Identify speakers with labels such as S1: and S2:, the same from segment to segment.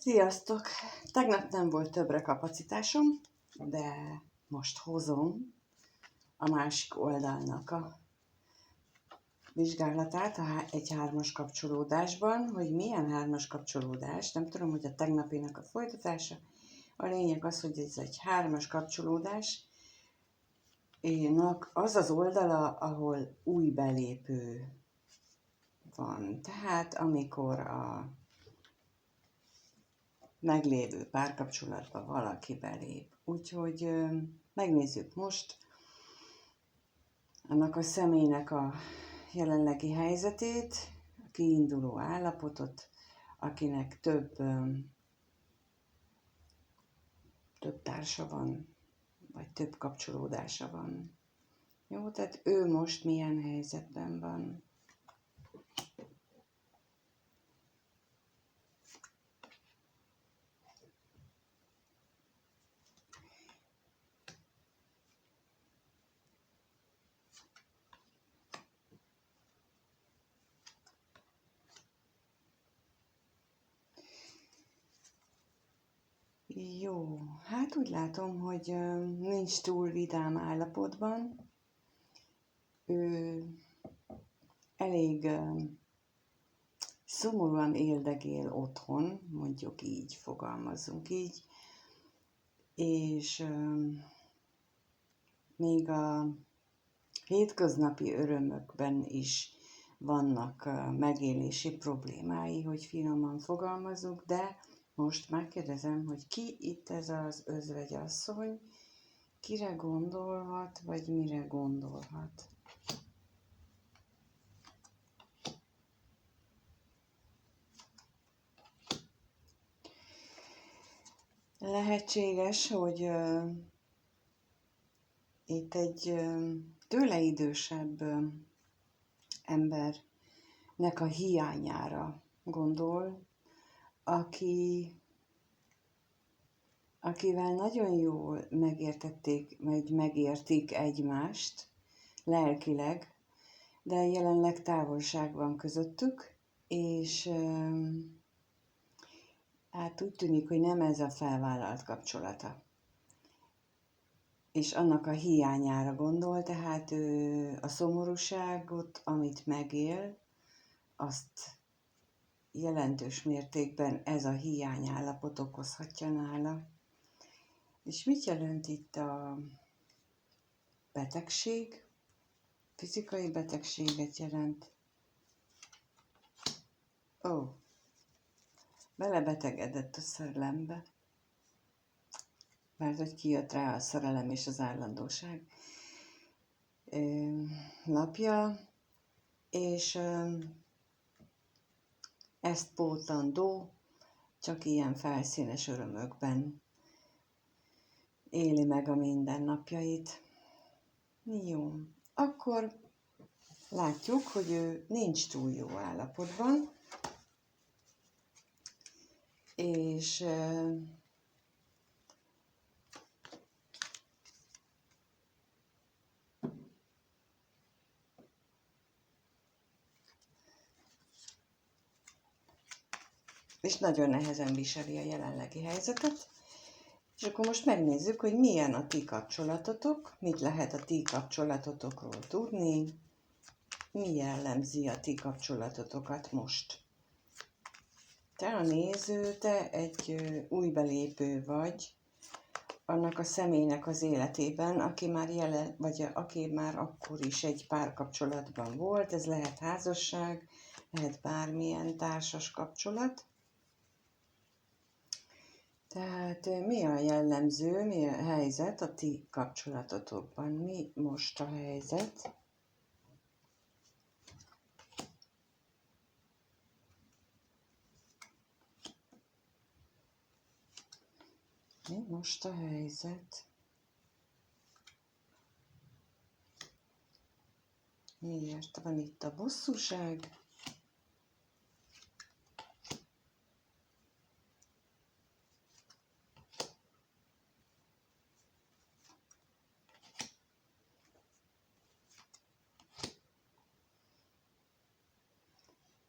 S1: Sziasztok! Tegnap nem volt többre kapacitásom, de most hozom a másik oldalnak a vizsgálatát egy hármas kapcsolódásban, hogy milyen hármas kapcsolódás, nem tudom, hogy a tegnapinak a folytatása. A lényeg az, hogy ez egy hármas kapcsolódás, az az oldala, ahol új belépő van. Tehát amikor a meglévő párkapcsolatba valaki belép. Úgyhogy megnézzük most annak a személynek a jelenlegi helyzetét, a kiinduló állapotot, akinek több társa van, vagy több kapcsolódása van. Jó, tehát ő most milyen helyzetben van. Jó, hát úgy látom, hogy nincs túl vidám állapotban. Ő elég szomorúan éldegél otthon, mondjuk így, fogalmazzunk így, és még a hétköznapi örömökben is vannak megélési problémái, hogy finoman fogalmazunk, de most megkérdezem, hogy ki itt ez az özvegyasszony, kire gondolhat, vagy mire gondolhat. Lehetséges, hogy itt egy tőle idősebb embernek a hiányára gondol, akivel nagyon jól megértették, vagy megértik egymást lelkileg, de jelenleg távolság van közöttük, és hát úgy tűnik, hogy nem ez a felvállalt kapcsolata. És annak a hiányára gondol, tehát ő a szomorúságot, amit megél, azt jelentős mértékben ez a hiányállapot okozhatja nála. És mit jelent itt a betegség? Fizikai betegséget jelent. Belebetegedett a szerelembe, mert hogy kijött rá a szerelem és az állandóság lapja, és ezt pótlandó, csak ilyen felszínes örömökben éli meg a mindennapjait. Jó, akkor látjuk, hogy ő nincs túl jó állapotban, és nagyon nehezen viseli a jelenlegi helyzetet. És akkor most megnézzük, hogy milyen a ti kapcsolatotok, mit lehet a ti kapcsolatotokról tudni, mi jellemzi a ti kapcsolatotokat most. Te a néző, te egy új belépő vagy annak a személynek az életében, aki már aki már akkor is egy párkapcsolatban volt, ez lehet házasság, lehet bármilyen társas kapcsolat. Tehát mi a jellemző, mi a helyzet a ti kapcsolatotokban? Mi most a helyzet? Mi most a helyzet? Miért van itt a bosszúság?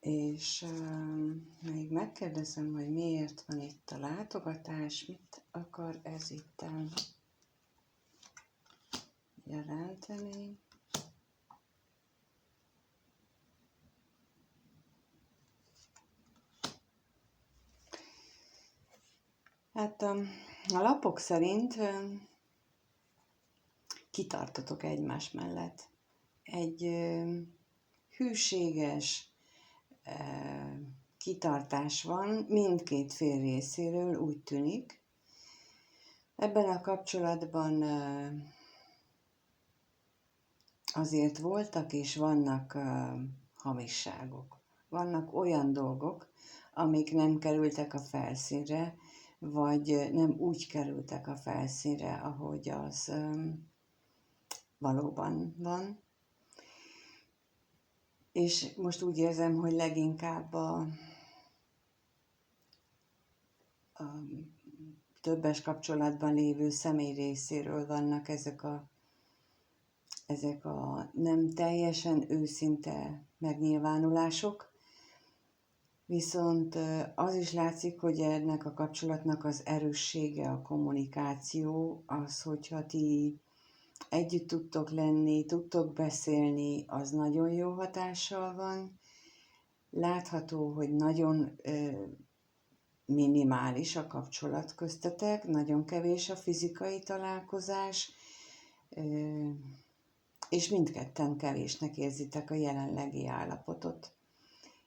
S1: És még megkérdezem, hogy miért van itt a látogatás, mit akar ez itt jelenteni. Hát a lapok szerint kitartotok egymás mellett. Egy hűséges kitartás van mindkét fél részéről, úgy tűnik. Ebben a kapcsolatban azért voltak és vannak hamisságok. Vannak olyan dolgok, amik nem kerültek a felszínre, vagy nem úgy kerültek a felszínre, ahogy az valóban van. És most úgy érzem, hogy leginkább a többes kapcsolatban lévő személy részéről vannak ezek a nem teljesen őszinte megnyilvánulások, viszont az is látszik, hogy ennek a kapcsolatnak az erőssége, a kommunikáció, az, hogyha ti együtt tudtok lenni, tudtok beszélni, az nagyon jó hatással van. Látható, hogy nagyon minimális a kapcsolat köztetek, nagyon kevés a fizikai találkozás, és mindketten kevésnek érzitek a jelenlegi állapotot.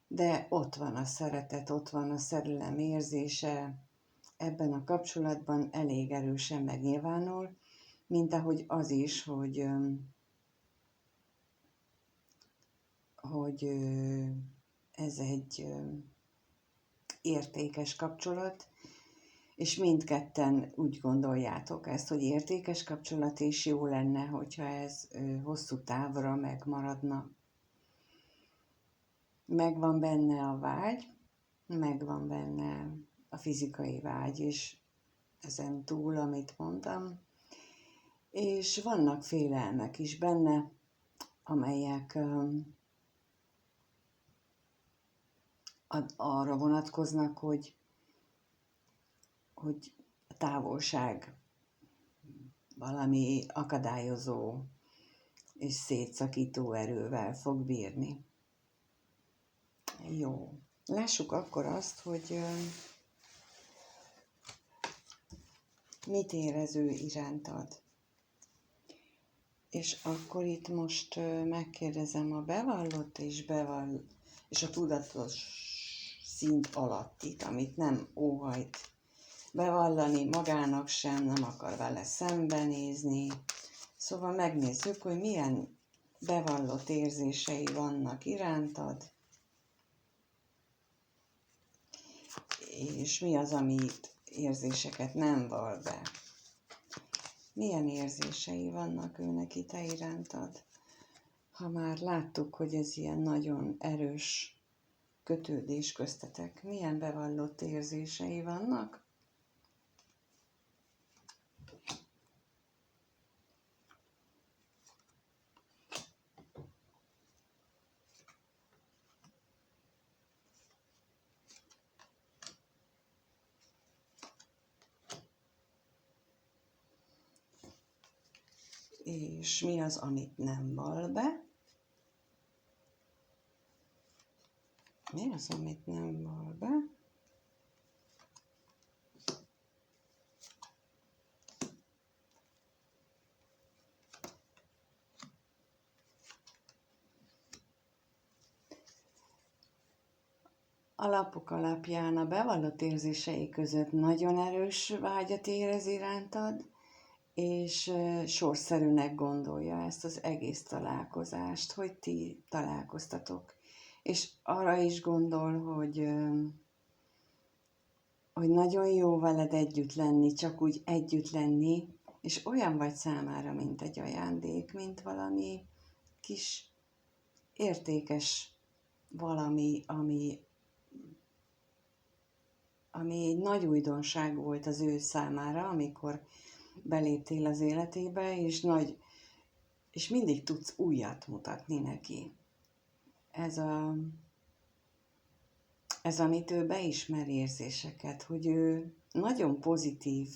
S1: De ott van a szeretet, ott van a szerelem érzése, ebben a kapcsolatban elég erősen megnyilvánul, mint ahogy az is, hogy ez egy értékes kapcsolat, és mindketten úgy gondoljátok ezt, hogy értékes kapcsolat, és jó lenne, hogyha ez hosszú távra megmaradna. Megvan benne a vágy, megvan benne a fizikai vágy is, ezen túl, amit mondtam, és vannak félelmek is benne, amelyek arra vonatkoznak, hogy a távolság valami akadályozó és szétszakító erővel fog bírni. Jó. Lássuk akkor azt, hogy mit érez ő irántad. És akkor itt most megkérdezem a bevallott és a tudatos szint alattit, amit nem óhajt bevallani magának sem, nem akar vele szembenézni. Szóval megnézzük, hogy milyen bevallott érzései vannak irántad, és mi az, amit érzéseket nem vall be. Milyen érzései vannak őnek te irántad? Ha már láttuk, hogy ez ilyen nagyon erős kötődés köztetek, milyen bevallott érzései vannak? És mi az, amit nem vall be? Mi az, amit nem vall be? A lapok alapján a bevallott érzései között nagyon erős vágyat érez irántad, és sorszerűnek gondolja ezt az egész találkozást, hogy ti találkoztatok. És arra is gondol, hogy nagyon jó veled együtt lenni, csak úgy együtt lenni, és olyan vagy számára, mint egy ajándék, mint valami kis értékes valami, ami egy nagy újdonság volt az ő számára, amikor beléptél az életébe, és mindig tudsz újat mutatni neki. Ez a ez, amit ő beismer érzéseket, hogy ő nagyon pozitív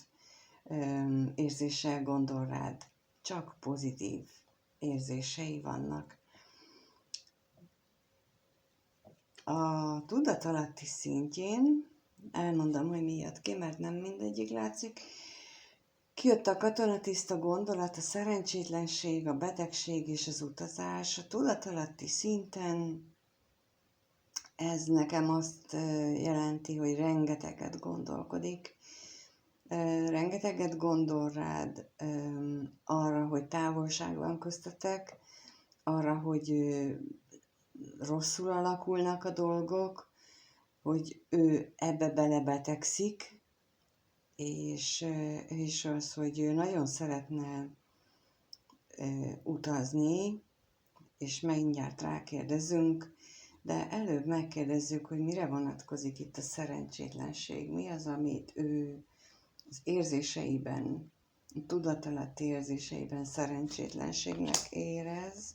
S1: érzéssel gondol rád, csak pozitív érzései vannak. A tudatalatti szintjén, elmondom, hogy mi jött ki, mert nem mindegyik látszik, kijött a katonatiszta gondolat, a szerencsétlenség, a betegség és az utazás. A tudatalatti szinten ez nekem azt jelenti, hogy rengeteget gondolkodik, rengeteget gondol rád, arra, hogy távolság van köztetek, arra, hogy rosszul alakulnak a dolgok, hogy ő ebbe belebetegszik, és az, hogy ő nagyon szeretne utazni, és mindjárt rákérdezünk, de előbb megkérdezzük, hogy mire vonatkozik itt a szerencsétlenség, mi az, amit ő az érzéseiben, a tudatalatti érzéseiben szerencsétlenségnek érez.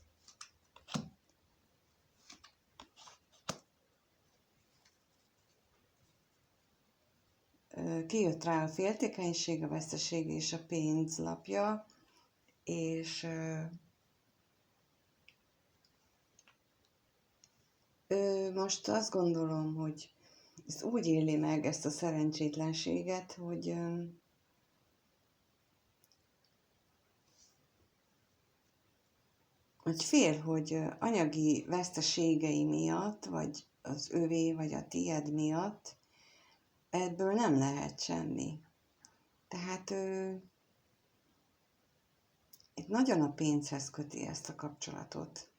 S1: Kijött rá a féltékenység, a veszteség és a pénzlapja, és ő most azt gondolom, hogy ezt úgy éli meg, ezt a szerencsétlenséget, hogy fél, hogy anyagi veszteségei miatt, vagy az övé, vagy a tied miatt ebből nem lehet semmi. Tehát ő itt nagyon a pénzhez köti ezt a kapcsolatot.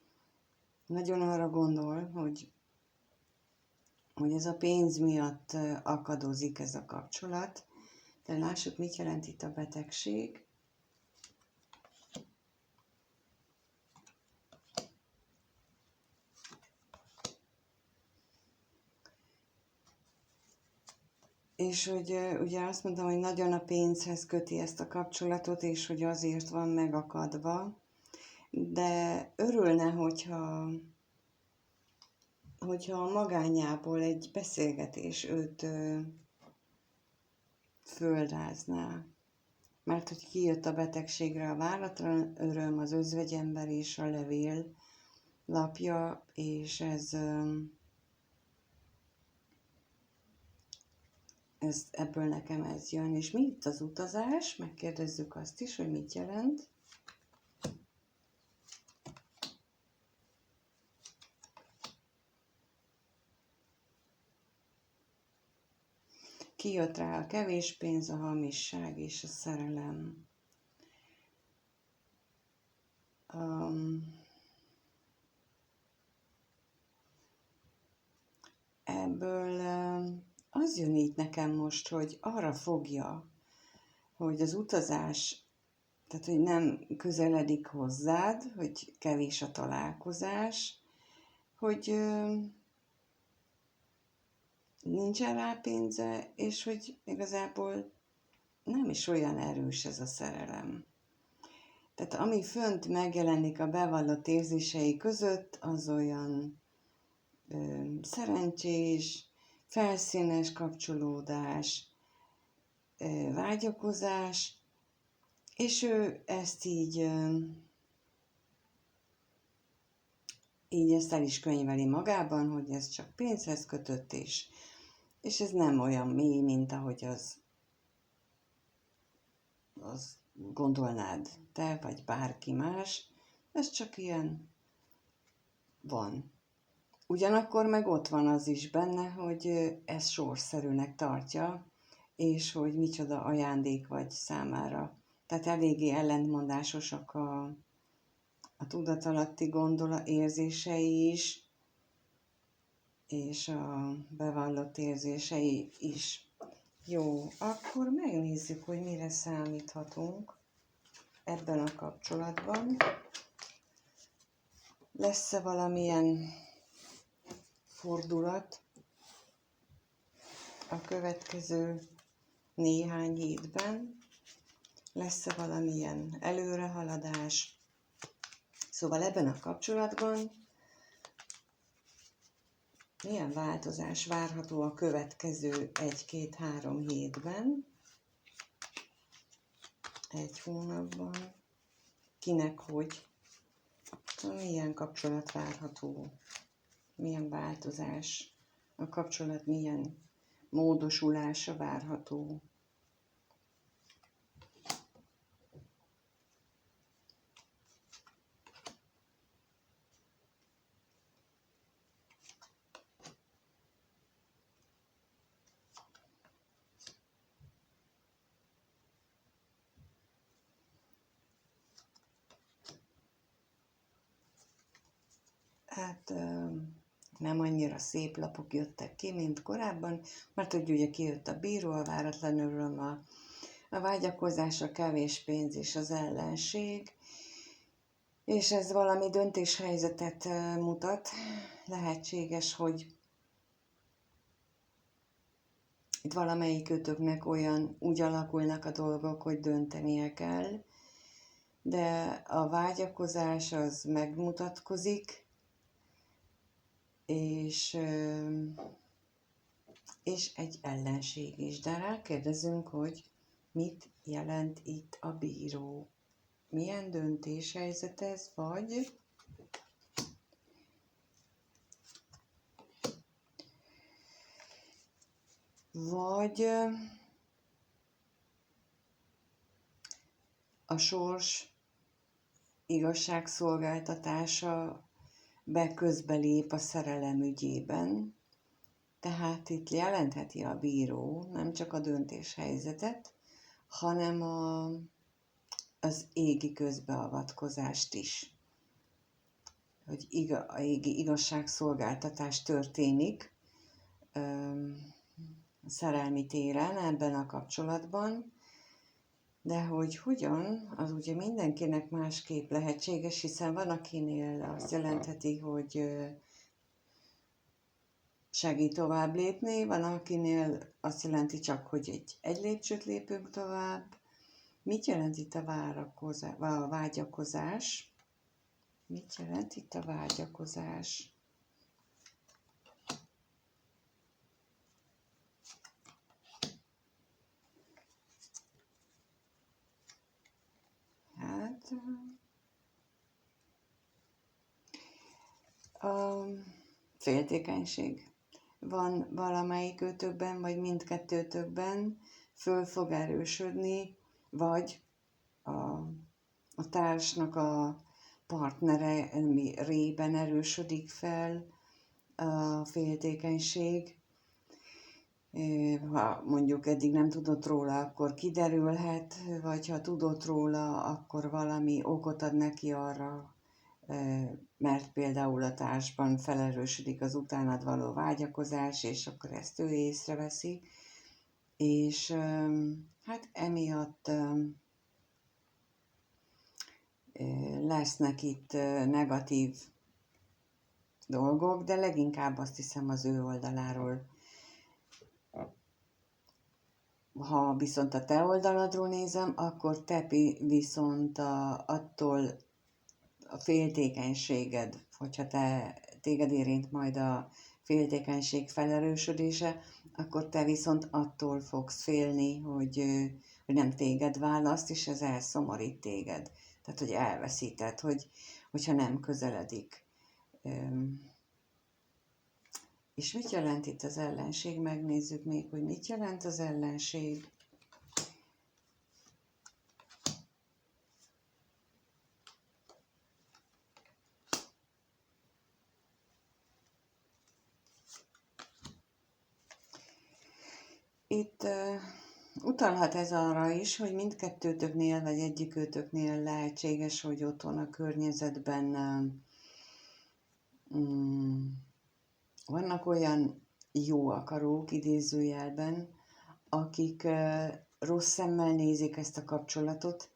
S1: Nagyon arra gondol, hogy ez a pénz miatt akadozik ez a kapcsolat. De lássuk, mit jelent itt a betegség. És hogy ugye azt mondtam, hogy nagyon a pénzhez köti ezt a kapcsolatot, és hogy azért van megakadva, de örülne, hogyha a magányából egy beszélgetés őt földrázná. Mert hogy kijött a betegségre a váratlan öröm, az özvegyember és a levél lapja, és ebből nekem ez jön. És mi itt az utazás? Megkérdezzük azt is, hogy mit jelent. Kijött rá a kevés pénz, a hamisság és a szerelem. Ebből az jön így nekem most, hogy arra fogja, hogy az utazás, tehát hogy nem közeledik hozzád, hogy kevés a találkozás, hogy nincsen rá pénze, és hogy igazából nem is olyan erős ez a szerelem. Tehát ami fönt megjelenik a bevallott érzései között, az olyan szerencsés, felszínes kapcsolódás, vágyakozás, és ő ezt így ezt el is könyveli magában, hogy ez csak pénzhez kötött, és ez nem olyan mély, mint ahogy az gondolnád te, vagy bárki más, ez csak ilyen van. Ugyanakkor meg ott van az is benne, hogy ez sorszerűnek tartja, és hogy micsoda ajándék vagy számára. Tehát eléggé ellentmondásosak a tudatalatti érzései is, és a bevallott érzései is. Jó, akkor megnézzük, hogy mire számíthatunk ebben a kapcsolatban. Lesz-e valamilyen fordulat a következő néhány hétben? Lesz-e valamilyen előrehaladás? Szóval ebben a kapcsolatban Milyen változás várható a következő 1-2-3 hétben, egy hónapban, kinek hogy, milyen kapcsolat várható, milyen változás, a kapcsolat milyen módosulása várható. Hát nem annyira szép lapok jöttek ki, mint korábban, mert hogy ugye kijött a bíró, a váratlan öröm, a vágyakozás, a kevés pénz és az ellenség, és ez valami döntéshelyzetet mutat. Lehetséges, hogy itt valamelyikőtöknek úgy alakulnak a dolgok, hogy döntenie kell, de a vágyakozás az megmutatkozik, és egy ellenség is. De rákérdezünk, hogy mit jelent itt a bíró. Milyen döntéshelyzet ez, vagy a sors igazságszolgáltatása közbelép a szerelem ügyében. Tehát itt jelentheti a bíró nem csak a döntéshelyzetet, hanem az égi közbeavatkozást is. Hogy a égi igazságszolgáltatás történik szerelmi téren ebben a kapcsolatban, de hogy hogyan, az ugye mindenkinek másképp lehetséges, hiszen van, akinél azt jelentheti, hogy segít tovább lépni, van, akinél azt jelenti csak, hogy egy lépcsőt lépünk tovább. Mit jelent itt a vágyakozás? Mit jelent itt a vágyakozás? Hát a féltékenység van valamelyikőtökben, vagy mindkettőtökben, föl fog erősödni, vagy a társnak a partnere rében erősödik fel a féltékenység. Ha mondjuk eddig nem tudott róla, akkor kiderülhet, vagy ha tudott róla, akkor valami okot ad neki arra, mert például a társban felerősödik az utánad való vágyakozás, és akkor ezt ő észreveszi, és hát emiatt lesznek itt negatív dolgok, de leginkább azt hiszem az ő oldaláról. Ha viszont a te oldaladról nézem, akkor te viszont attól a féltékenységed, hogyha téged érint majd a féltékenység felerősödése, akkor te viszont attól fogsz félni, hogy nem téged választ, és ez elszomorít téged. Tehát, hogy elveszíted, hogyha nem közeledik. És mit jelent itt az ellenség? Megnézzük még, hogy mit jelent az ellenség. Itt utalhat ez arra is, hogy mindkettőtöknél, vagy egyikőtöknél lehetséges, hogy otthon a környezetben vannak olyan jó akarók, idézőjelben, akik rossz szemmel nézik ezt a kapcsolatot,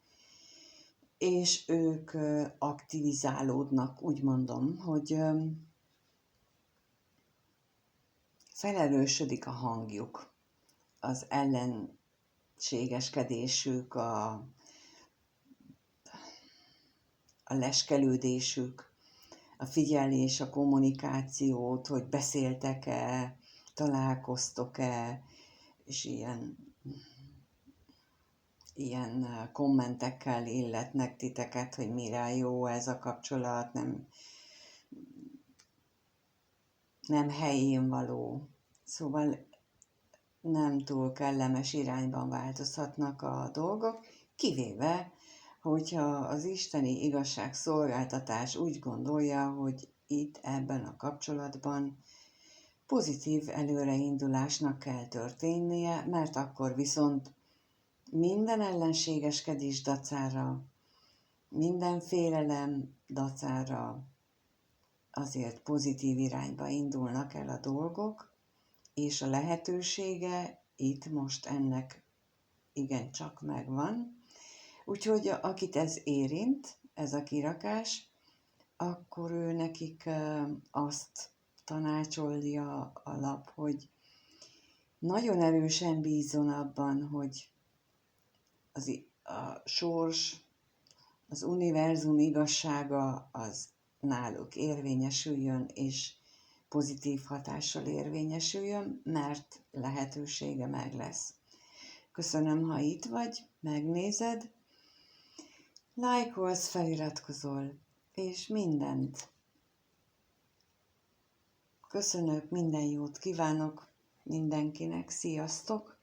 S1: és ők aktivizálódnak, úgy mondom, hogy felerősödik a hangjuk, az ellenségeskedésük, a leskelődésük, a figyelés, a kommunikációt, hogy beszéltek-e, találkoztok-e, és ilyen kommentekkel illetnek titeket, hogy mire jó ez a kapcsolat, nem helyén való. Szóval nem túl kellemes irányban változhatnak a dolgok, kivéve, hogyha az isteni igazságszolgáltatás úgy gondolja, hogy itt ebben a kapcsolatban pozitív előreindulásnak kell történnie, mert akkor viszont minden ellenségeskedés dacára, minden félelem dacára azért pozitív irányba indulnak el a dolgok, és a lehetősége itt most ennek igencsak megvan. Úgyhogy akit ez érint, ez a kirakás, akkor ő nekik azt tanácsolja a lap, hogy nagyon erősen bízzon abban, hogy a sors, az univerzum igazsága az náluk érvényesüljön, és pozitív hatással érvényesüljön, mert lehetősége meg lesz. Köszönöm, ha itt vagy, megnézed, lájkolsz, feliratkozol, és mindent. Köszönök, minden jót kívánok mindenkinek, sziasztok!